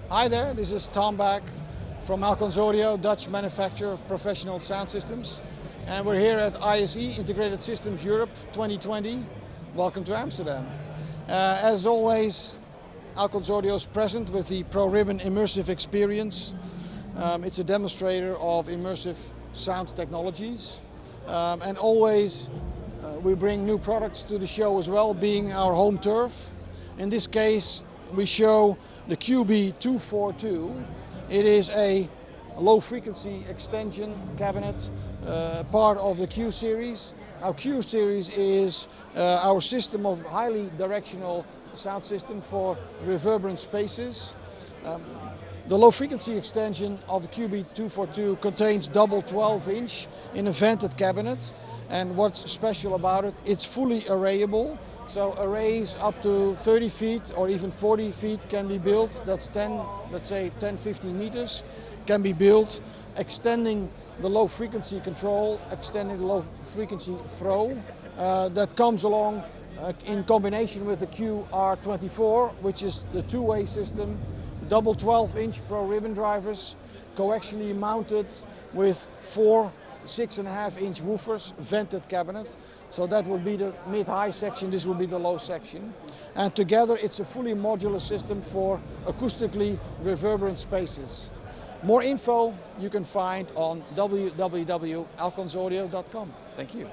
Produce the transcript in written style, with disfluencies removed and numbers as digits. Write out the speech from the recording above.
Hi there, this is Tom back from Alcons Audio, Dutch manufacturer of professional sound systems. And we're here at ISE, Integrated Systems Europe 2020. Welcome to Amsterdam. As always, Alcons Audio is present with the ProRibbon Immersive Experience. It's a demonstrator of immersive sound technologies. And always we bring new products to the show as well, being our home turf. In this case, we show the QB242. It is a low frequency extension cabinet, part of the Q series. Our Q series is our system of highly directional sound system for reverberant spaces. The low frequency extension of the QB242 contains double 12-inch in a vented cabinet. And what's special about it, it's fully arrayable. So arrays up to 30 feet or even 40 feet can be built. That's 15 meters can be built, extending the low frequency control, extending the low frequency throw. That comes along in combination with the QR24, which is the two-way system, double 12-inch ProRibbon drivers, coaxially mounted with 4 6.5-inch woofers, vented cabinet. So that would be the mid-high section, this would be the low section. And together it's a fully modular system for acoustically reverberant spaces. More info you can find on www.alconsaudio.com. Thank you.